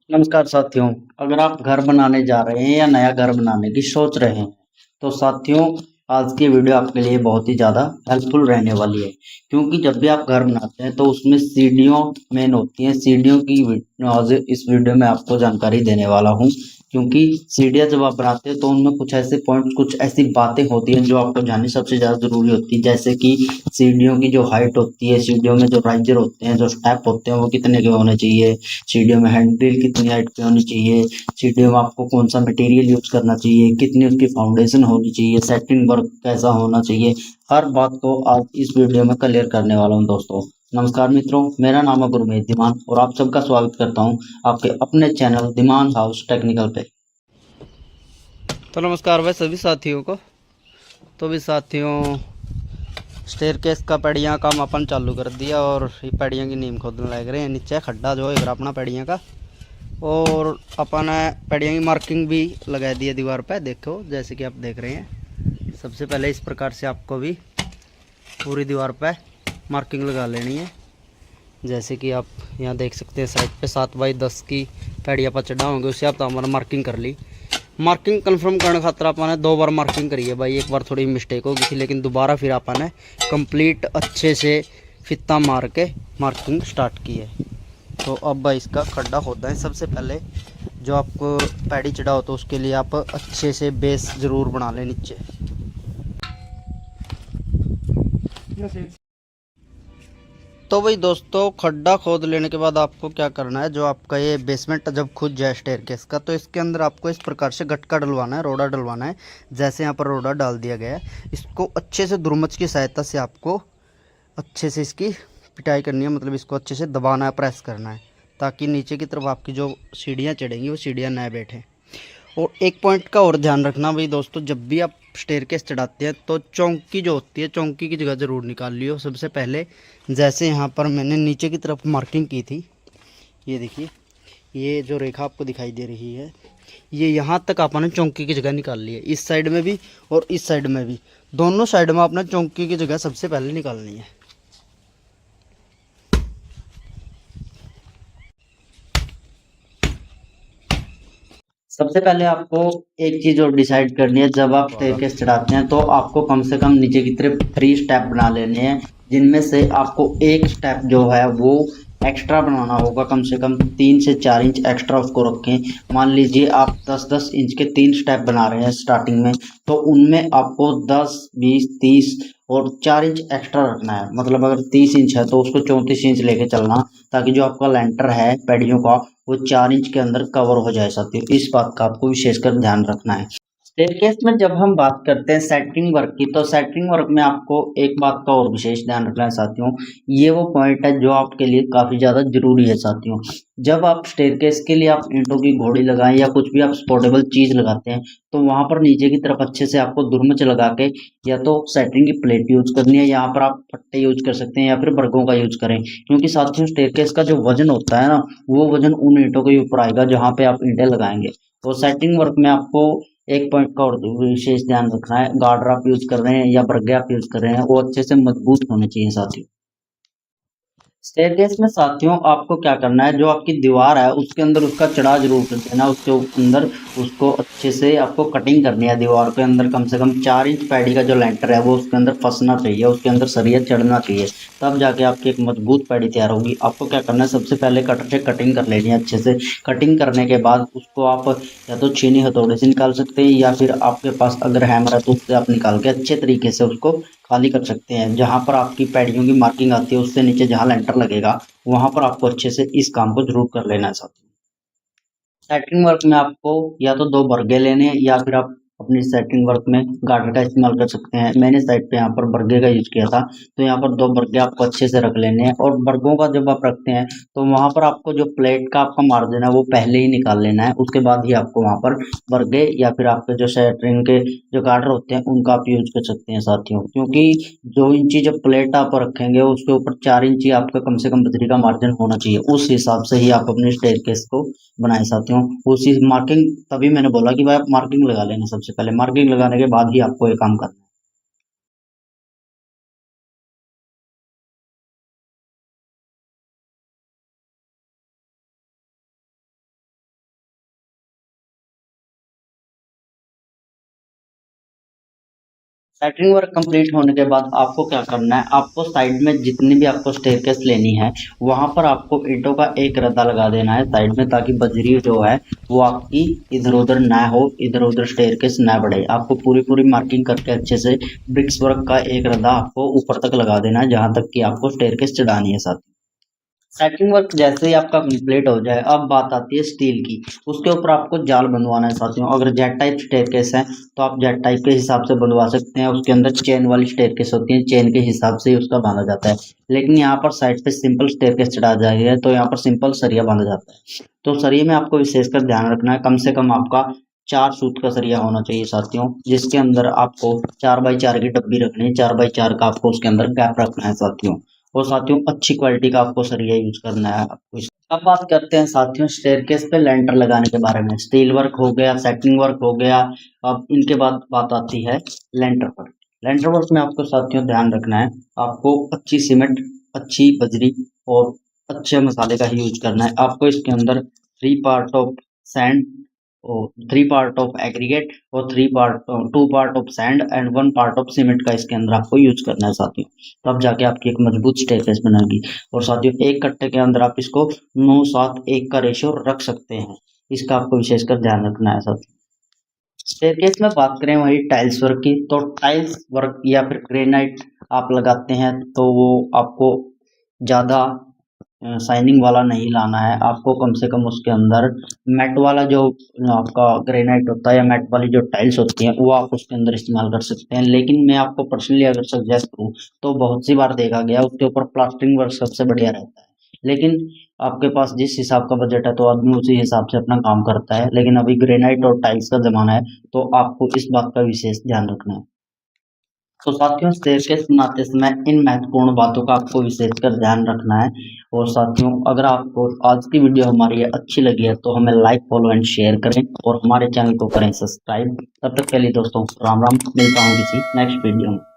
नमस्कार साथियों। अगर आप घर बनाने जा रहे हैं या नया घर बनाने की सोच रहे हैं तो साथियों आज की वीडियो आपके लिए बहुत ही ज़्यादा हेल्पफुल रहने वाली है। क्योंकि जब भी आप घर बनाते हैं तो उसमें सीढ़ियों मेन होती हैं। सीढ़ियों की आज इस वीडियो में आपको जानकारी देने वाला हूं। क्योंकि सीढ़ियां जब आप बनाते हैं तो उनमें कुछ ऐसे पॉइंट कुछ ऐसी बातें होती हैं जो आपको जाननी सबसे ज़्यादा ज़रूरी होती है। जैसे कि सीढ़ियों की जो हाइट होती है, सीढ़ियों में जो राइजर होते हैं, जो स्टेप होते हैं वो कितने के होने चाहिए, सीढ़ियों में हैंडल कितनी हाइट पे होनी चाहिए, सीढ़ियों में आपको कौन सा मटेरियल यूज करना चाहिए, कितनी उसकी फाउंडेशन होनी चाहिए, सेटिंग वर्क कैसा होना चाहिए, हर बात को आज इस वीडियो में क्लियर करने वाला हूं दोस्तों। नमस्कार मित्रों, मेरा नाम है गुरमीत धीमान और आप सबका स्वागत करता हूं आपके अपने चैनल धीमान हाउस टेक्निकल पे। तो नमस्कार भाई सभी साथियों को। तो भी साथियों स्टेयरकेस का पैड़ियाँ काम अपन चालू कर दिया और ये पैड़ियाँ की नींव खोदने लग रहे हैं। नीचे खड्डा जो है अपना पैड़ियाँ का, और अपन पैड़ियाँ की मार्किंग भी लगा दी है दीवार पे। देखो जैसे कि आप देख रहे हैं, सबसे पहले इस प्रकार से आपको भी पूरी दीवार पे मार्किंग लगा लेनी है। जैसे कि आप यहाँ देख सकते हैं साइड पे 7x10 की पैड़ियाँ पर चढ़ा होंगे, उससे आप तो हमारा मार्किंग कर ली। मार्किंग कंफर्म करने खातर आपने 2 बार मार्किंग करी है भाई। एक बार थोड़ी मिस्टेक हो गई थी, लेकिन दोबारा फिर आपने कंप्लीट अच्छे से फित्ता मार के मार्किंग स्टार्ट की है। तो अब भाई इसका खड्डा होता है। सबसे पहले जो आपको पैड़ी चढ़ा हो तो उसके लिए आप अच्छे से बेस ज़रूर बना लें नीचे। तो भाई दोस्तों खड्डा खोद लेने के बाद आपको क्या करना है, जो आपका ये बेसमेंट जब खुद जाए स्टेयरकेस का, तो इसके अंदर आपको इस प्रकार से गटका डलवाना है, रोड़ा डलवाना है। जैसे यहाँ पर रोड़ा डाल दिया गया है, इसको अच्छे से दुरमच की सहायता से आपको अच्छे से इसकी पिटाई करनी है। मतलब इसको अच्छे से दबाना है, प्रेस करना है, ताकि नीचे की तरफ आपकी जो सीढ़ियाँ चढ़ेंगी वो सीढ़ियाँ न बैठें। और एक पॉइंट का और ध्यान रखना भाई दोस्तों, जब भी आप स्टेयरकेस चढ़ाते हैं तो चौंकी जो होती है, चौंकी की जगह ज़रूर निकाल लियो सबसे पहले। जैसे यहाँ पर मैंने नीचे की तरफ मार्किंग की थी, ये देखिए, ये जो रेखा आपको दिखाई दे रही है, ये यहाँ तक आपने चौंकी की जगह निकाल ली है। इस साइड में भी और इस साइड में भी, दोनों साइड में आपने चौंकी की जगह सबसे पहले निकालनी है। सबसे पहले आपको एक चीज और डिसाइड करनी है। जब आप स्टेयरकेस चढ़ाते हैं तो आपको कम से कम नीचे की तरफ 3 स्टेप बना लेने हैं, जिनमें से आपको एक स्टेप जो है वो एक्स्ट्रा बनाना होगा। कम से कम 3 से 4 इंच एक्स्ट्रा उसको रखें। मान लीजिए आप 10-10 इंच के 3 स्टेप बना रहे हैं स्टार्टिंग में, तो उनमें आपको 10, 20, 30 और 4 इंच एक्स्ट्रा रखना है। मतलब अगर 30 इंच है तो उसको 34 इंच लेके चलना, ताकि जो आपका लेंटर है पैड़ियों का वो 4 इंच के अंदर कवर हो जाए साथियों। इस बात का आपको विशेषकर ध्यान रखना है। स्टेयरकेस में जब हम बात करते हैं सेटिंग वर्क की, तो सेटिंग वर्क में आपको एक बात का और विशेष ध्यान रखना है साथियों। ये वो पॉइंट है जो आपके लिए काफी ज्यादा जरूरी है साथियों। जब आप स्टेयरकेस के लिए आप ईंटों की घोड़ी लगाएं या कुछ भी आप सपोर्टेबल चीज लगाते हैं, तो वहां पर नीचे की तरफ अच्छे से आपको दुरमच लगा के या तो सेटिंग की प्लेट यूज करनी है, यहाँ पर आप पट्टे यूज कर सकते हैं या फिर बर्गों का यूज करें। क्योंकि साथियों स्टेयरकेस का जो वजन होता है ना, वो वजन उन ईंटों के ऊपर आएगा जहाँ पे आप ईंटें लगाएंगे। तो सेटिंग वर्क में आपको एक पॉइंट का और विशेष ध्यान रखना है। गार्डर आप यूज कर रहे हैं या बर्गे आप यूज कर रहे हैं, वो अच्छे से मजबूत होने चाहिए साथियों। स्टेयरकेस में साथियों आपको क्या करना है, जो आपकी दीवार है उसके अंदर उसका चढ़ाव जरूर कर देना। उसके अंदर उसको अच्छे से आपको कटिंग करनी है। दीवार के अंदर कम से कम 4 इंच पैडी का जो लेंटर है वो उसके अंदर फंसना चाहिए, उसके अंदर सरिया चढ़ना चाहिए, तब जाके आपकी एक मजबूत पैडी तैयार होगी। आपको क्या करना है, सबसे पहले कटर से कटिंग कर लेनी है अच्छे से। कटिंग करने के बाद उसको आप या तो छीनी हथौड़े से निकाल सकते हैं या फिर आपके पास अगर हैमर है तो उससे आप निकाल के अच्छे तरीके से उसको खाली कर सकते हैं। जहां पर आपकी पैडियों की मार्किंग आती है उससे नीचे जहां लेंटर लगेगा वहां पर आपको अच्छे से इस काम को जरूर कर लेना है साथियों। सेटिंग वर्क में आपको या तो 2 बर्गे लेने हैं या फिर आप अपनी सेटिंग वर्क में गार्डर का इस्तेमाल कर सकते हैं। मैंने साइड पे यहाँ पर बर्गे का यूज किया था, तो यहाँ पर 2 बर्गे आपको अच्छे से रख लेने हैं। और बर्गों का जब आप रखते हैं तो वहां पर आपको जो प्लेट का आपका मार्जिन है वो पहले ही निकाल लेना है, उसके बाद ही आपको वहां पर बर्गे या फिर आपके जो सेटरिंग के जो गार्डर होते हैं उनका आप यूज कर सकते हैं साथियों। क्योंकि 2 इंची जब प्लेट आप रखेंगे उसके ऊपर 4 इंची आपका कम से कम बजरी का मार्जिन होना चाहिए। उस हिसाब से ही आप अपने स्टेयरकेस को बनाए साथियों। उसी मार्किंग, तभी मैंने बोला कि भाई आप मार्किंग लगा लेना। सबसे पहले मार्किंग लगाने के बाद ही आपको ये काम करना है। सेटरिंग वर्क कंप्लीट होने के बाद आपको क्या करना है, आपको साइड में जितनी भी आपको स्टेयरकेस लेनी है वहां पर आपको ईंटों का एक रद्दा लगा देना है साइड में, ताकि बजरी जो है वो आपकी इधर उधर ना हो, इधर उधर स्टेयरकेस ना बढ़े। आपको पूरी पूरी मार्किंग करके अच्छे से ब्रिक्स वर्क का एक रद्दा आपको ऊपर तक लगा देना है, जहां तक कि आपको स्टेयरकेस चढ़ानी है। साथ सेटिंग वर्क जैसे ही आपका कंप्लीट हो जाए, अब बात आती है स्टील की। उसके ऊपर आपको जाल बनवाना है साथियों। अगर जेट टाइप स्टेयरकेस है तो आप जेट टाइप के हिसाब से बनवा सकते हैं। उसके अंदर चेन वाली स्टेयरकेस होती है, चेन के हिसाब से ही उसका बांधा जाता है। लेकिन यहाँ पर साइड पे सिंपल स्टेयरकेस चढ़ा जाएगा तो यहाँ पर सिंपल सरिया बांधा जाता है। तो सरिये में आपको विशेषकर ध्यान रखना है, कम से कम आपका 4 सूत का सरिया होना चाहिए साथियों, जिसके अंदर आपको 4x4 की डब्बी रखनी है। 4x4 का आपको उसके अंदर गैप रखना है साथियों। और साथियों अच्छी क्वालिटी का आपको सरिया यूज करना है आपको। अब बात करते हैं साथियों स्टेयरकेस पे लेंटर लगाने के बारे में। स्टील वर्क हो गया, सेटिंग वर्क हो गया, अब इनके बाद बात आती है लेंटर पर। लेंटर वर्क में आपको साथियों ध्यान रखना है, आपको अच्छी सीमेंट, अच्छी बजरी और अच्छे मसाले का ही यूज करना है। आपको इसके अंदर 3 पार्ट ऑफ सैंड और 3 पार्ट ऑफ एग्रीगेट और 2 part of sand and 1 part of cement का इसके अंदर आपको यूज करना है साथियों। तब जाके आपकी एक मजबूत स्टेयरकेस बनेगी। और साथियों एक कट्टे के अंदर आप इसको 9-7-1 का रेशियो रख सकते हैं, इसका आपको विशेषकर ध्यान रखना है साथियों। स्टेयरकेस में बात करें वही टाइल्स वर्क की, तो टाइल्स वर्क या फिर ग्रेनाइट आप लगाते हैं तो वो आपको ज़्यादा शाइनिंग वाला नहीं लाना है। आपको कम से कम उसके अंदर मैट वाला जो आपका ग्रेनाइट होता है या मैट वाली जो टाइल्स होती हैं वो आप उसके अंदर इस्तेमाल कर सकते हैं। लेकिन मैं आपको पर्सनली अगर सजेस्ट करूँ तो बहुत सी बार देखा गया उसके ऊपर प्लास्टरिंग वर्क सबसे बढ़िया रहता है। लेकिन आपके पास जिस हिसाब का बजट है तो आदमी उसी हिसाब से अपना काम करता है। लेकिन अभी ग्रेनाइट और टाइल्स का ज़माना है तो आपको इस बात का विशेष ध्यान रखना है। तो साथियों स्टेयरकेस बनाते समय इन महत्वपूर्ण बातों का आपको विशेषकर ध्यान रखना है। और साथियों अगर आपको आज की वीडियो हमारी अच्छी लगी है तो हमें लाइक, फॉलो एंड शेयर करें और हमारे चैनल को करें सब्सक्राइब। तब तक के लिए दोस्तों राम राम, मिलता हूँ किसी नेक्स्ट वीडियो में।